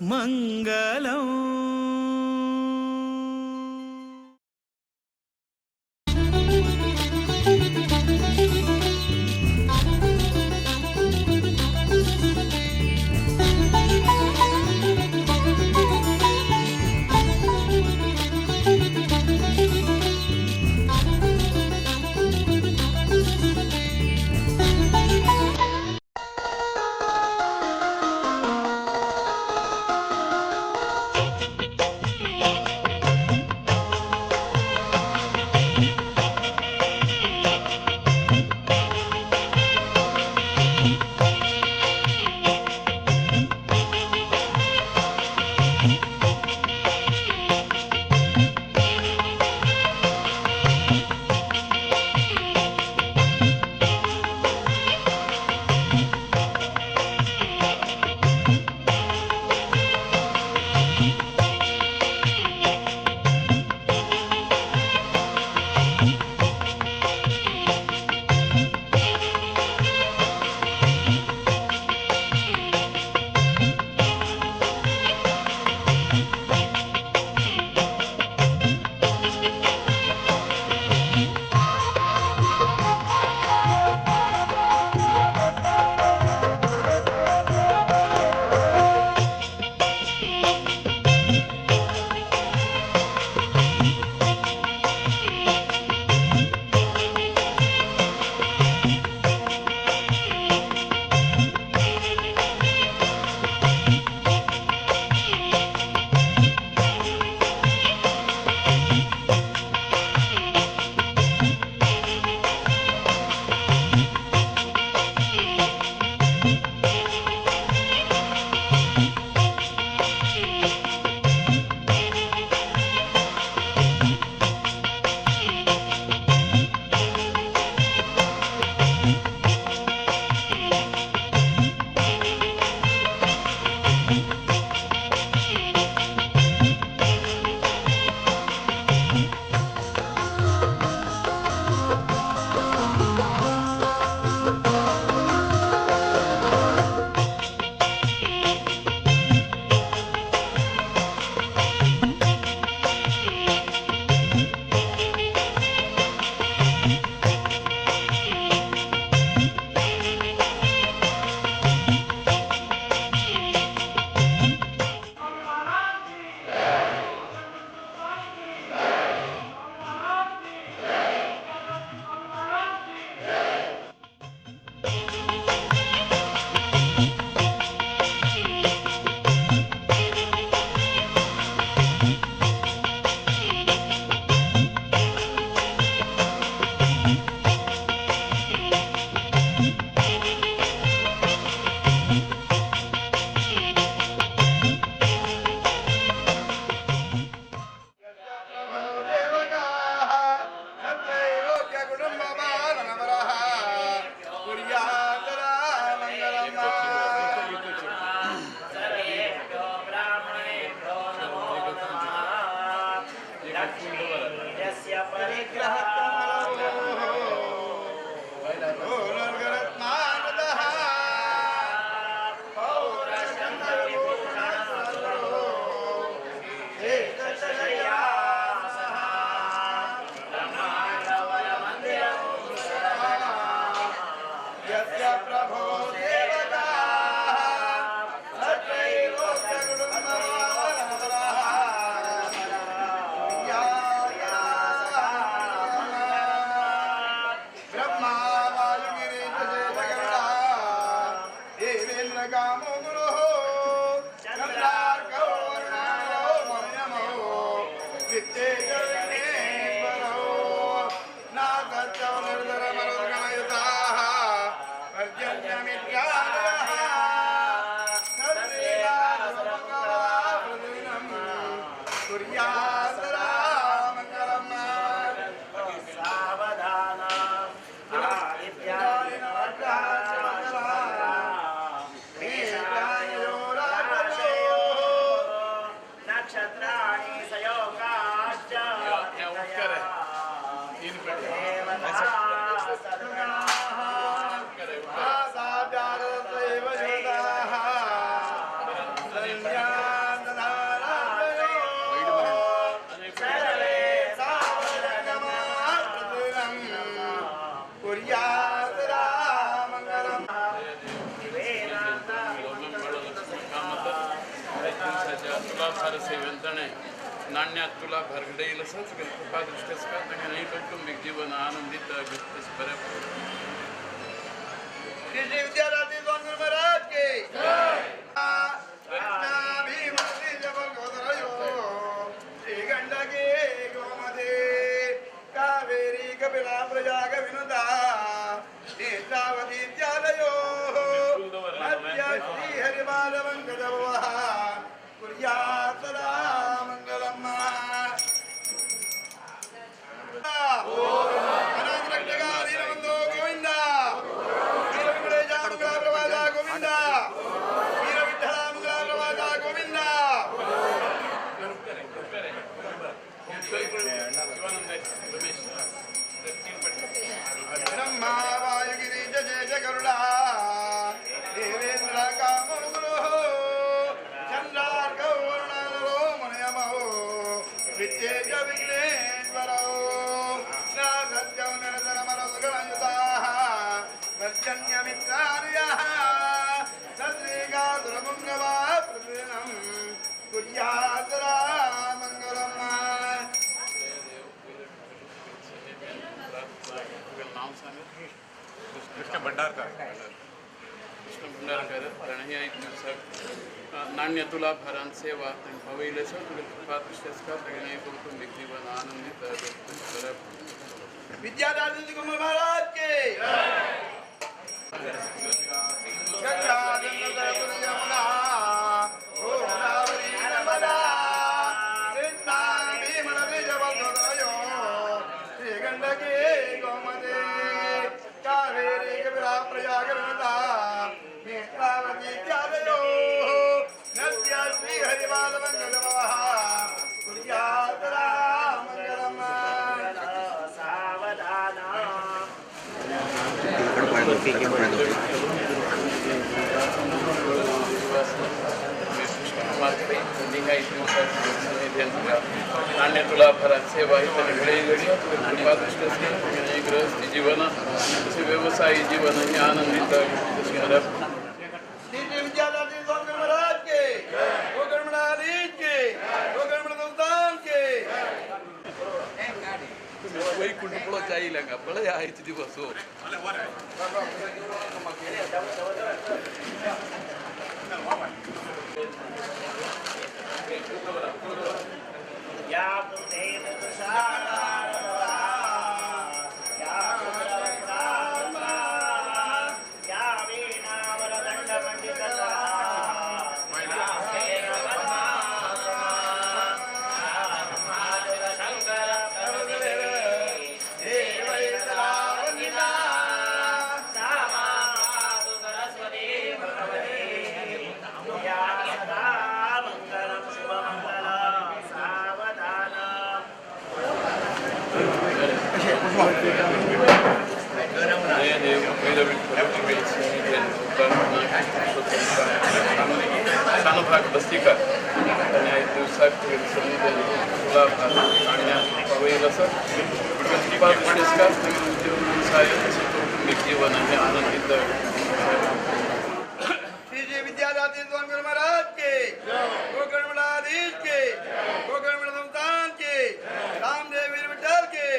మంగళం. तुला फार सेवंतणे नाण्यात तुला भरगडे येईल असंच कृपा दृष्टीस का नाही कौटुंबिक जीवन आनंदित घेतलेस बऱ्या श्री विद्याराधी स्वामी महाराज के श्री गंडके गोमदे कावेरी कपिला प्रजाग विनुता नेत्रावती इत्यादयो मध्य श्री हरिबाल मंगलवः कुर्यात् सदा मंगलम् नाण्य तुला भरान सेवा हवैल कृपा दृष्टीस का नाही कौटुंबिक जीवन आनंदित विद्यादादी महाराज के नाण्य तुला भरा सेवा गृहस्थी जीवन व्यवसायी जीवन हे आनंदित वैकुंठ जाईल का पळ यायचे दिवस हो भाग बस्तीकर आणि 5 दिवसात तुला जीवन हे आनंदित श्री विद्यादादी स्वामी महाराज के गोकर्णमलाधीश के गोकर्ण संस्थान के रामदेव वीर विठल के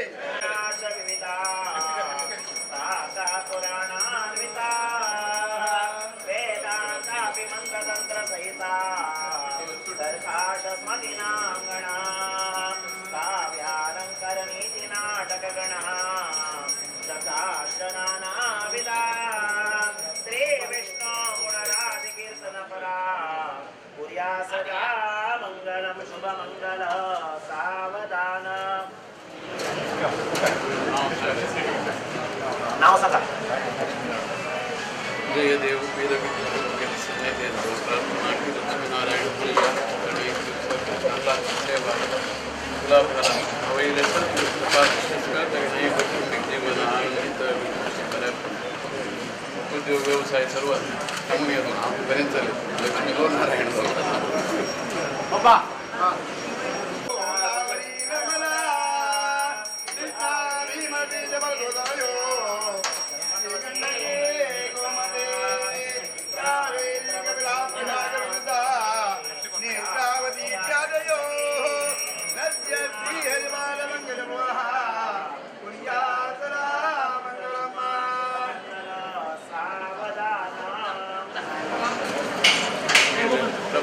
नाव सांगा. जय देव वेद प्रार्थना की लक्ष्मीनारायण सेवा तुला भरा हवैल कौटुंबिक जीवन आनंदित उद्योग व्यवसाय सर्व चांगली पर्यंत चालेल लक्ष्मी नारायण बाबा नेत्रावती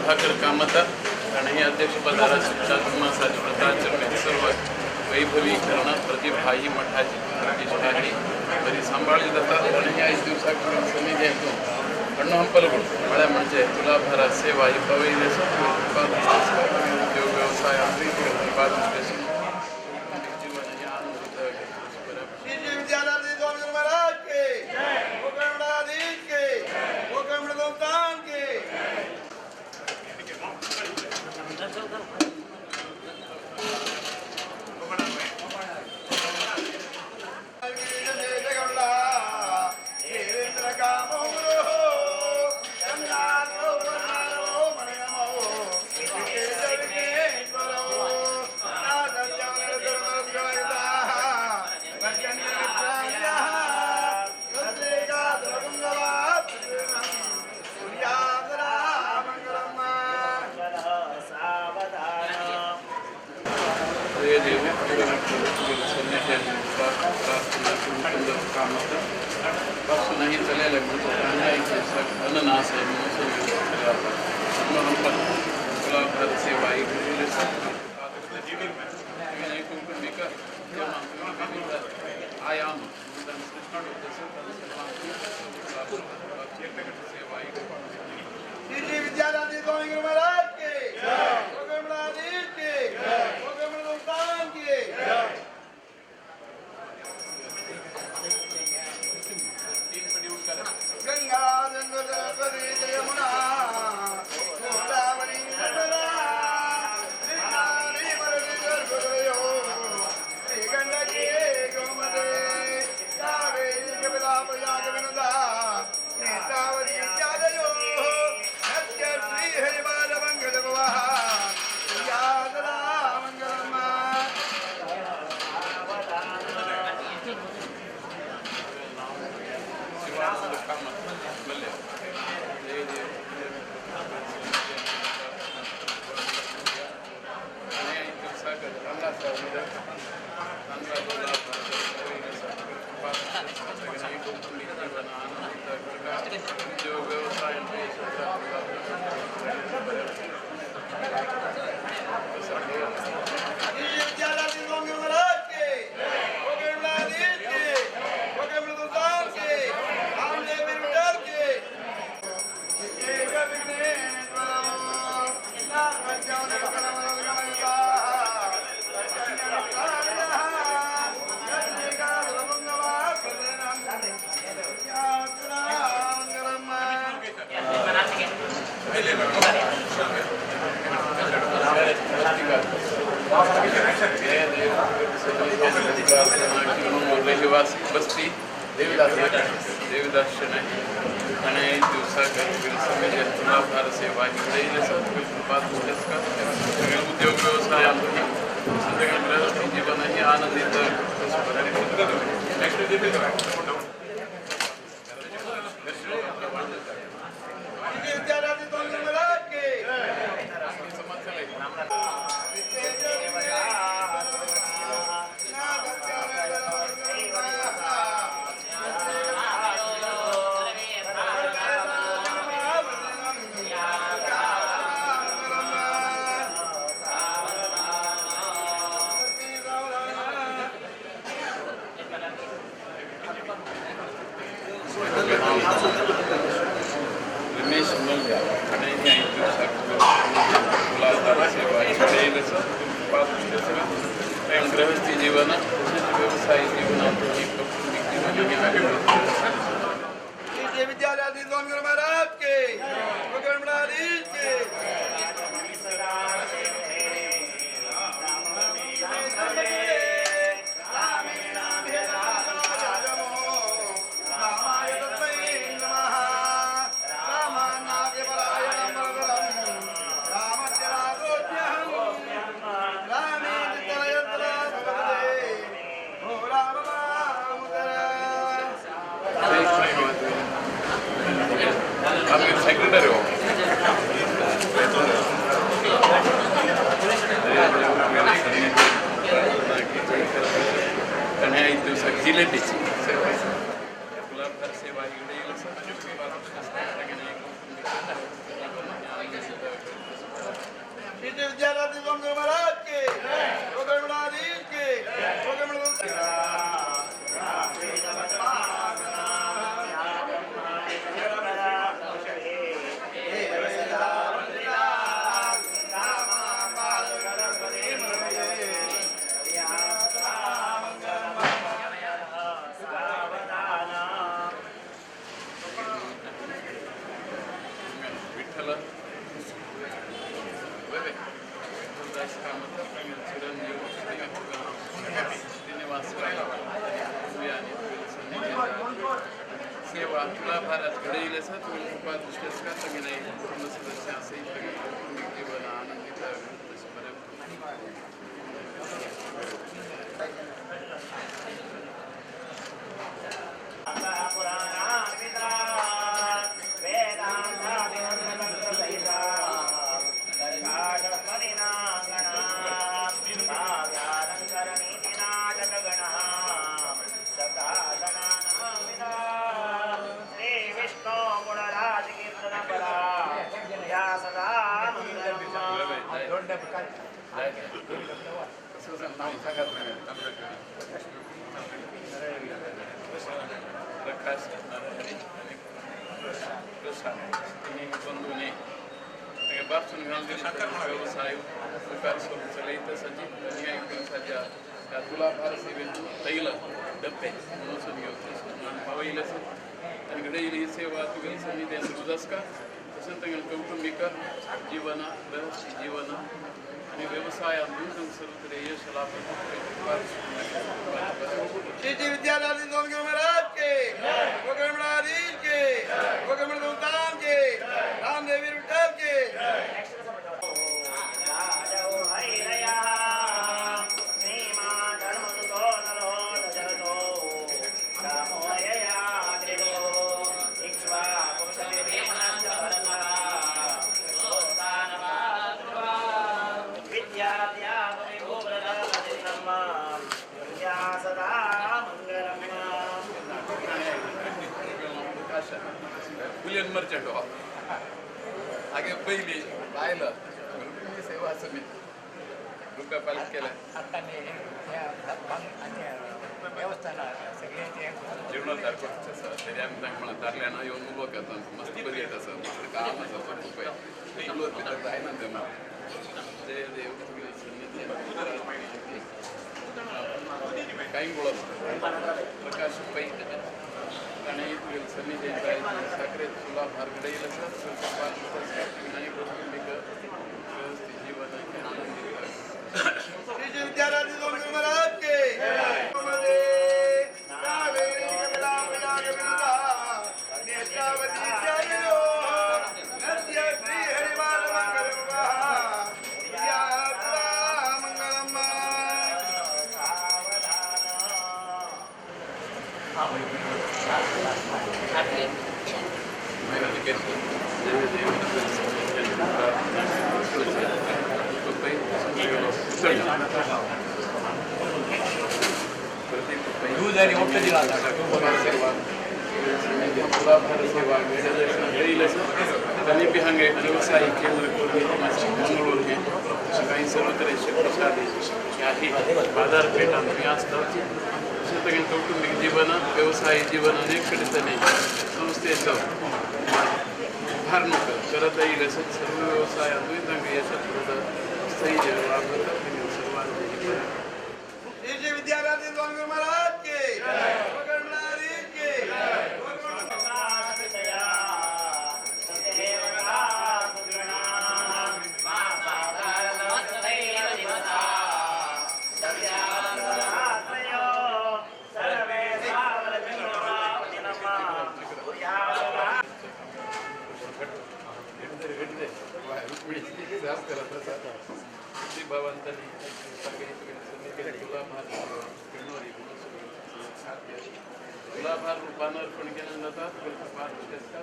प्रभाकर कामता आणि हे अध्यक्षपदाला शिक्षात्मासाठी व्रताचरणे सर्व वैभवीकरण प्रतिभाही मठाची प्रतिष्ठाही बरी सांभाळली जातात आणि ह्या 5 दिवसाकडून समिती येतो अण्णू हंपलगुड मला म्हणजे तुला भरा सेवा ही पवईले उद्योग व्यवसाय उत्पादन जीवन हे आनंदित विद्यालय स्वामी महाराज के गोकर्णनाथीश के गोकर्ण संस्थान के पासूनही चालेल अननास सेवा आयाम विद्यालय स्वामी महाराज के गोकर्णनाथीश के गोकर्ण संस्थान के गंगा सरस्वती यमुना गोदावरी नर्मदा गंडकी गोमती कावेरी कपिला प्रयागविनुता नेत्रावती इत्यादयो सत्य श्री हरिपाद मंगल भवः यादरा मंगलम् उद्योग व्यवसाय विद्यालय स्वामी महाराज के गोकर्णनाथीश के गोकर्ण संस्थान के रामदेव विठल के रहिवासी बस्ती देवीदास आणि दिवसाकडे तुला सेवा उद्योग व्यवसाय गृहस्थी जीवन हे आनंदित रमेश मल्ल्या आणि हे 5 दिवसाकडून सेवा गृहस्थी जीवन व्यवसाय जीवनात विद्यालय स्वामी महाराज के गोकर्णनाथीश के सेक्रेटरी हो आणि 5 दिवसात जिल्ह्याची गुलाबदार सेवा इकडे येईल विलास कामत चिरंजीव श्रीनिवास सेवा तुला भारत घडईल असं तुम्ही कृपा दृष्टीस का तंगी पूर्ण सदस्य असेही जीवन आनंदित प्रकाश बंधूने बापसून व्यवसाय प्रकार सलित सचित दिवसाच्या त्या तुला फार सेवेतून तैल डब्बे म्हणून घेऊन पावईल आणि घडईल ही सेवा तुझी सन्निधी तुझाच का तसं तर कौटुंबिक जीवन व्यवस्थित जीवन आणि व्यवसायातून सर्वत्र यश लाभ श्री विद्यादादी स्वामी गुरु महाराज के गोकर्णमठाधीश के गोकर्ण संस्थान के रामदेव वीर विठ्ठल के बुलियन मर्चंट ಹಾಗೆ ಪೈಲಿ ಬಾಯ್ಲ ಸೇವಾ ಸಮಿತಿ रुपये पालित केला देवस्थान सगळे जेवणाला दाखवत तरी आम्ही मला दाखल्या ना येऊन उभं करतो मस्त बरी येत असं मस्त काम असं रुपये चालू आहे ना ते मग जय देव काही बोलत प्रकाश पै आणि सन्निधी साखरे तुला फार घडईल असं नाही कौटुंबिक व्यवस्थित जीवन आनंदी श्री विद्यादादी स्वामी गुरु महाराज के नेत्रावती चलो नृत्य श्री हरिवाल मंगलम दूध आणि मोठं दिला समीपी हंगे व्यवसाय केंद्र मंगळूरगे काही सर्वत्र शक्तिशाली आहे बाजारपेठा तुम्ही असतात शेतकरी कौटुंबिक जीवन व्यवसाय जीवन अनेककडे त्याने संस्थेचं फार नव्हतं करत येईल असं सर्व व्यवसायातून चांगले यशात स्थैर्य लाभ सर्वांनी श्री विद्यादादी स्वामी गुरु महाराज के गोकर्णमठाधीश के तुलाभार रूपानं अर्पण केलं जातात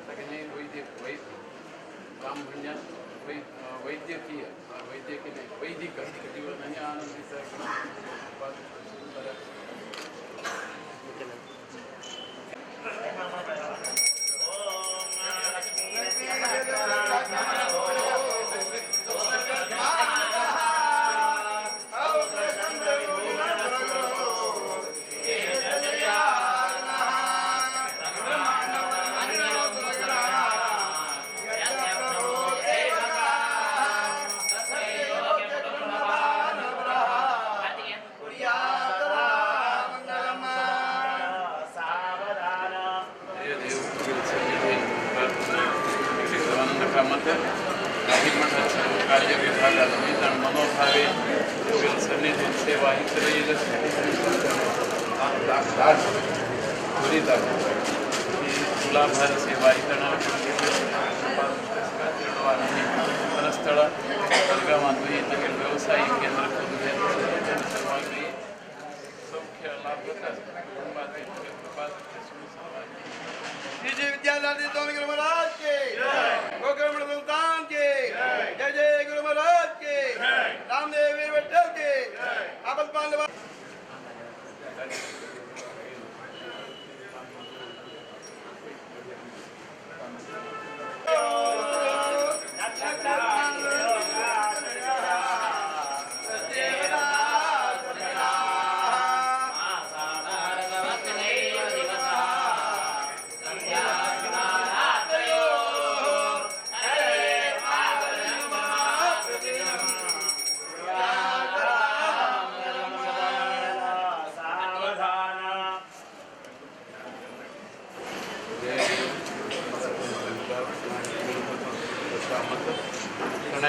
सगळ्यांनी ब्राह्मण्या वैद्यकीय नाही वैदिक जीवन आणि आनंदीचा त्वरित आहे की मुलाभार सेवा इतना ಸ್ಥಳ ವರ್ಗಮಾನ್ವಿ ನಗರ ವ್ಯವಸಾಯ ಕೇಂದ್ರ ಸೌಖ್ಯ ಲಾಭದ डीजे विद्यार्थी स्वामी गुरु महाराज के गोकर्ण संस्थान के जय जय गुरु महाराज के रामदेव वीर विठल के आपस बांधव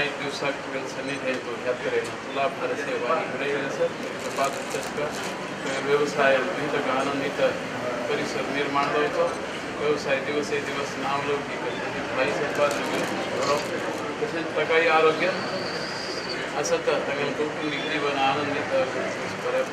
एक दिवसात सन्निधी आहे तो ह्यात करेन तुला फार सेवा इकडे सर पाच व्यवसाय विविध आनंदित परिसर निर्माण होतो व्यवसाय दिवस नावलौकिक भाई संपादन तसेच सकाळी आरोग्य असं तर सगळं कौटुंबिक जीवन आनंदित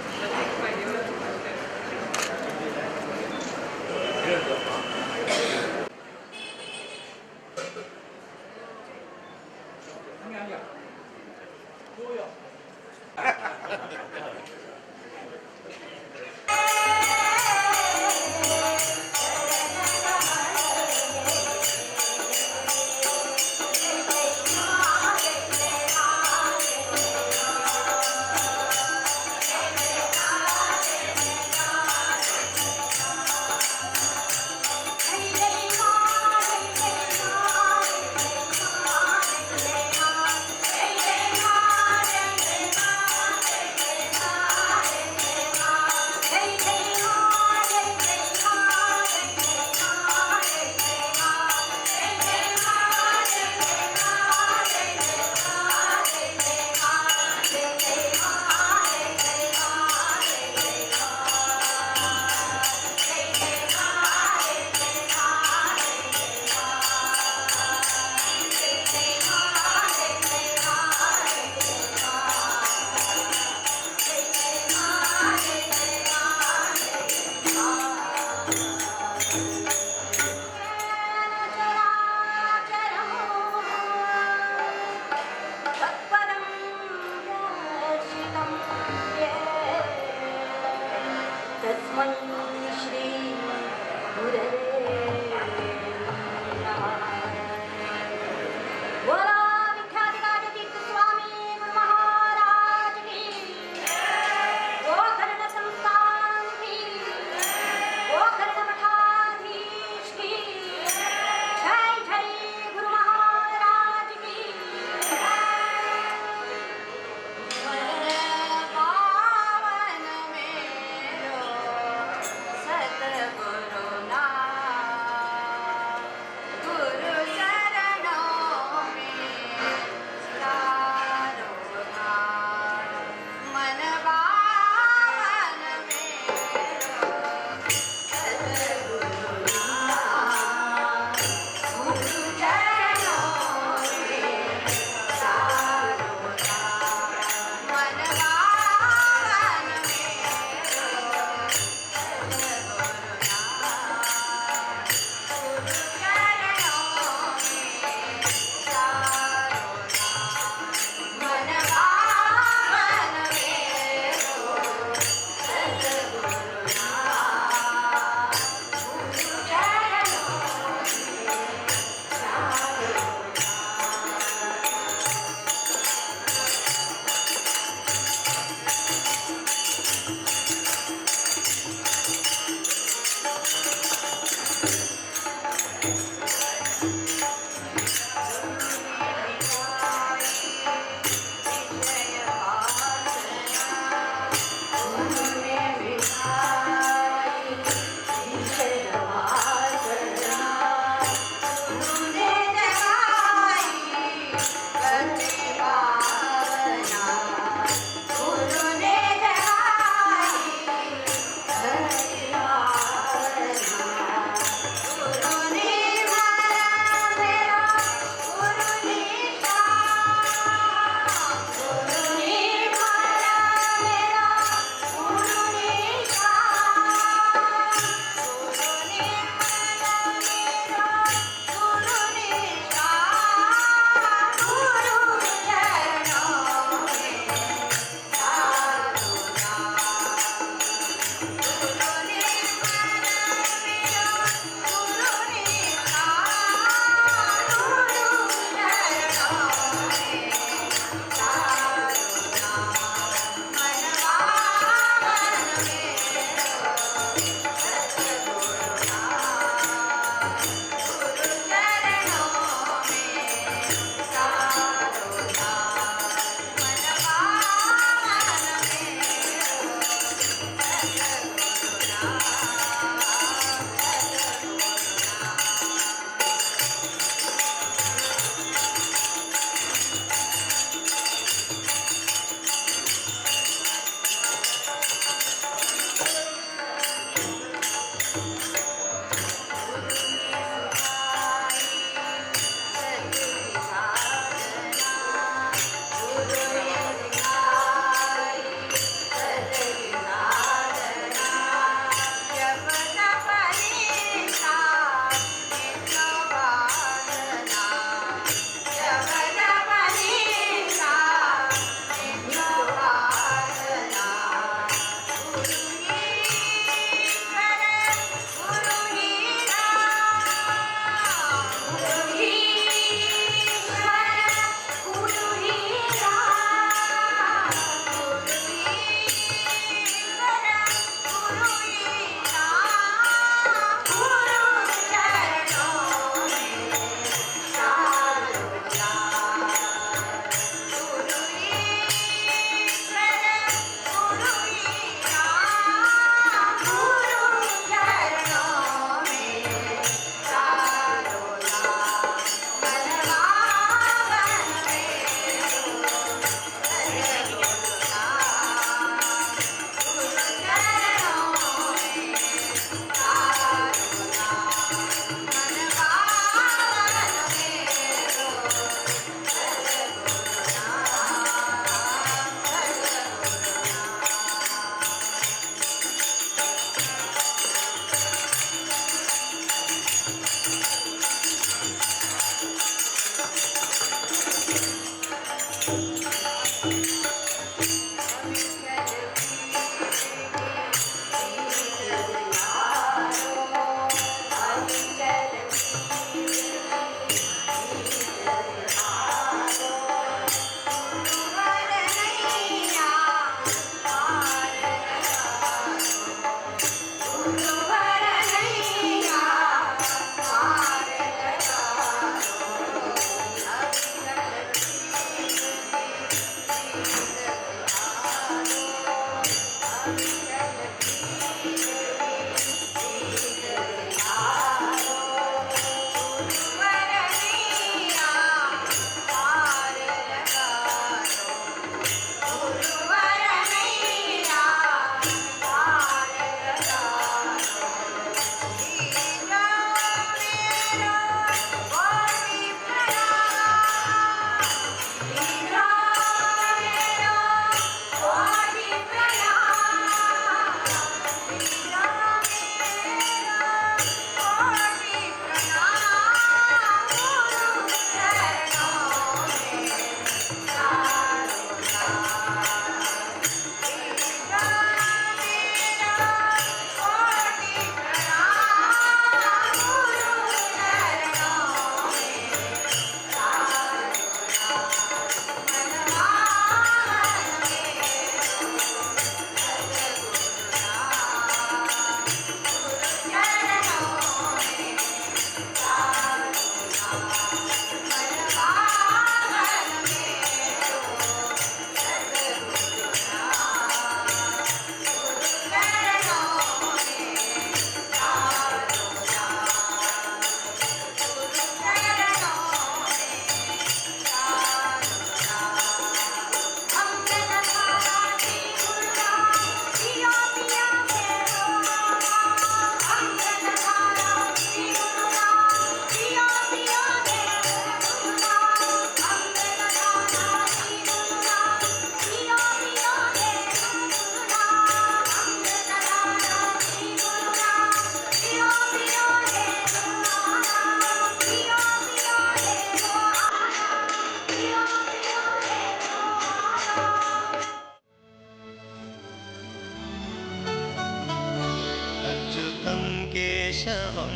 केशवं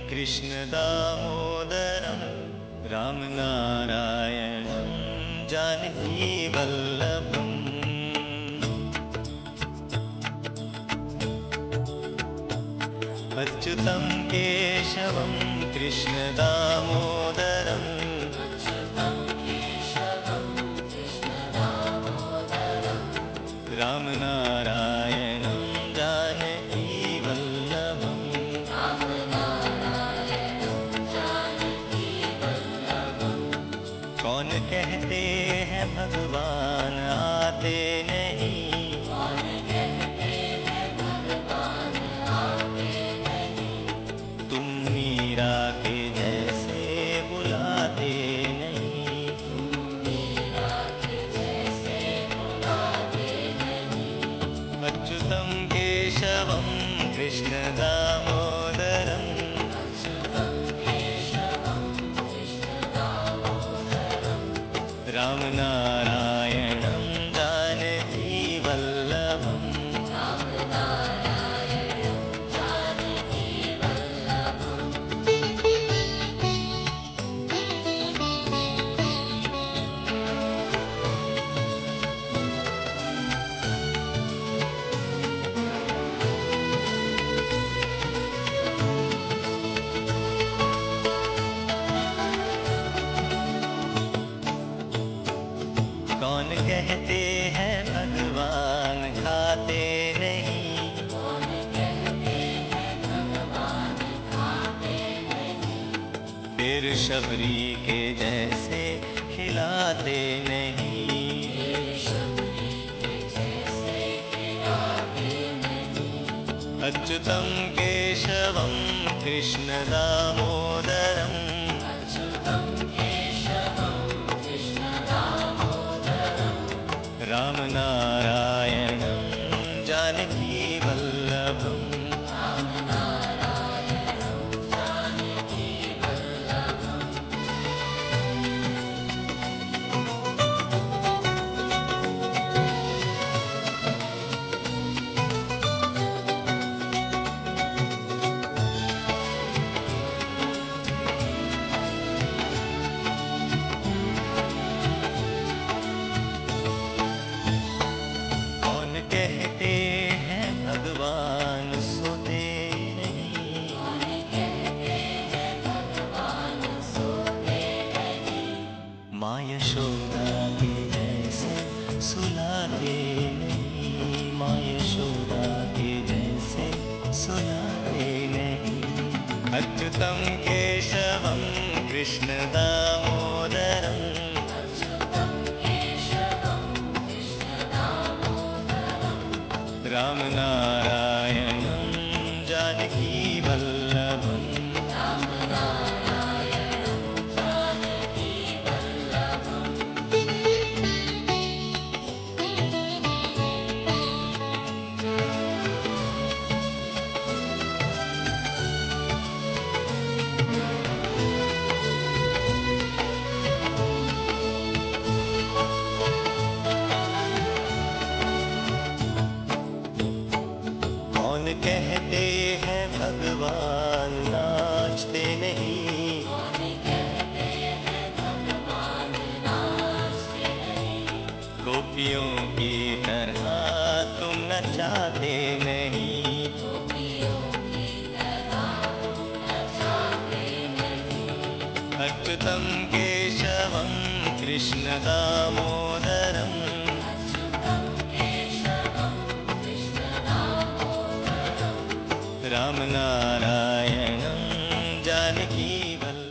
कृष्णदामोदरं रामनारायणं जानकीवल्लभम् अच्युतं केशवं कृष्णदामोदरं रामनारायणं जानकीवल्लभम् कौन कहते हैं भगवान आते नहीं, तुम मीरा के जैसे बुलाते नहीं, अच्युतं केशवं कृष्ण दामोदरम् रामनारायणं जानकीवल्लभम् कौन कहते हैं भगवान खाते नहीं, फिर शबरी के जैसे खिलाते नहीं, अच्युतं केशवं कृष्ण दामोदरम् रामनारायणं जानकीवल्लभम् कृष्ण दामोदरम् राम नारायणं जानकी वल्लभम् कौन कहते हैं भगवान नाचते नहीं, गोपियों की तरह तुम नचाते नहीं। अच्युतं केशवं कृष्ण दामोदरम् राम नारायणं जानकी वल्लभम्।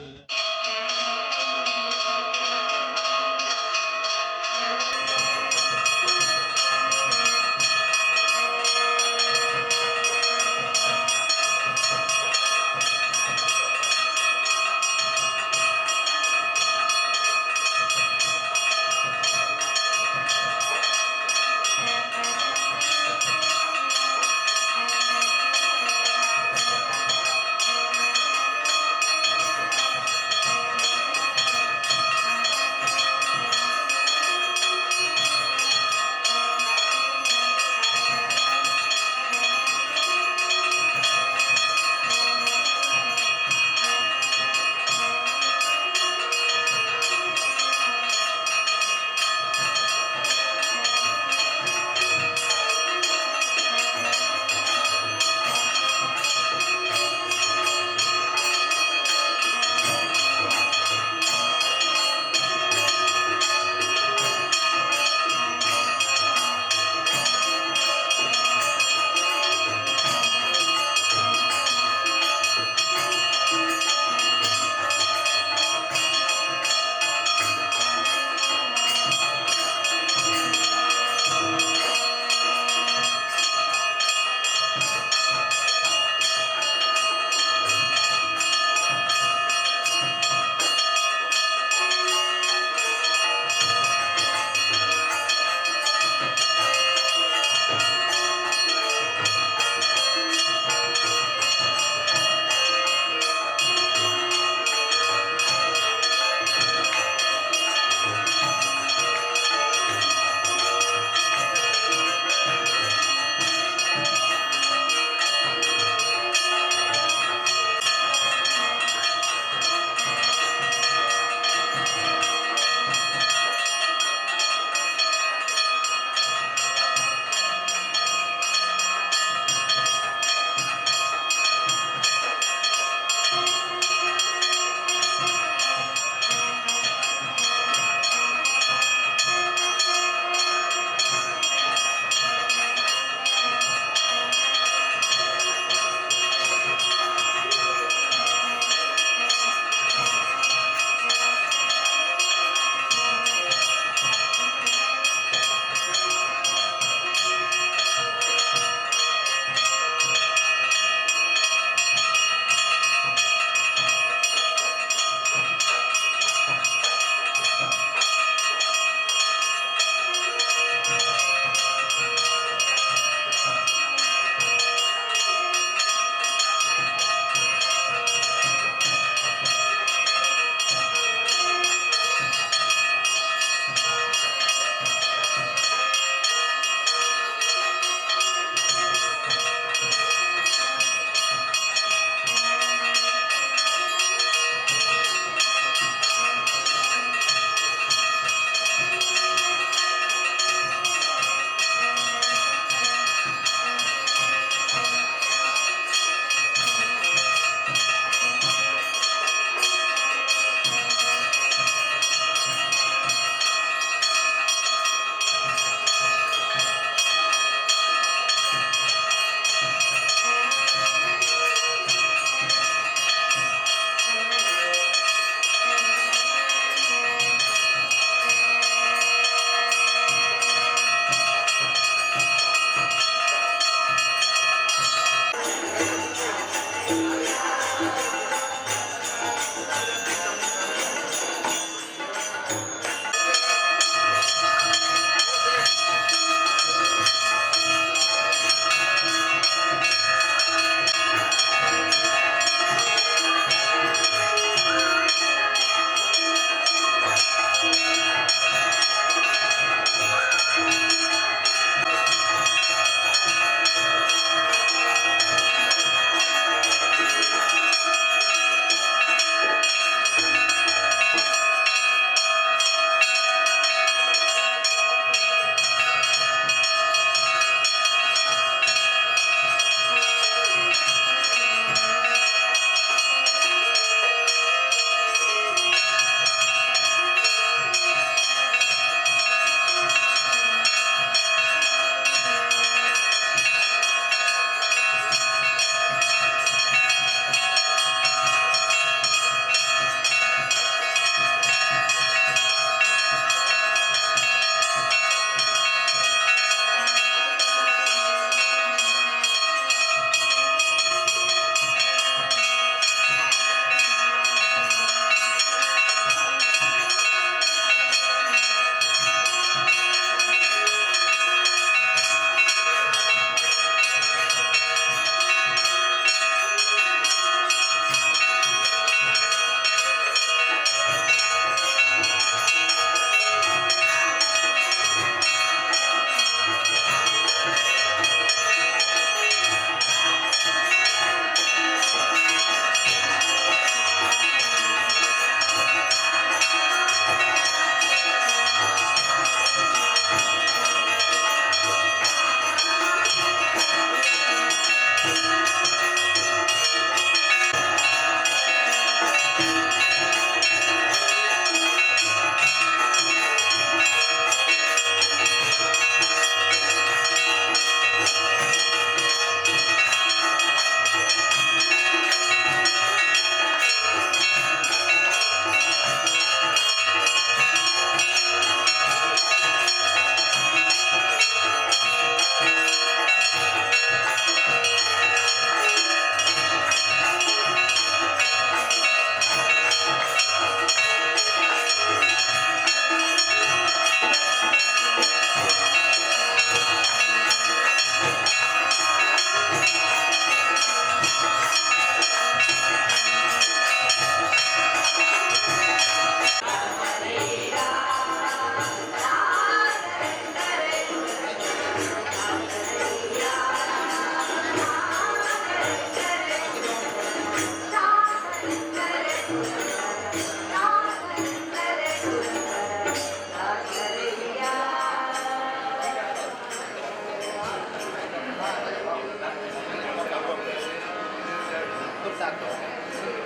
दाखव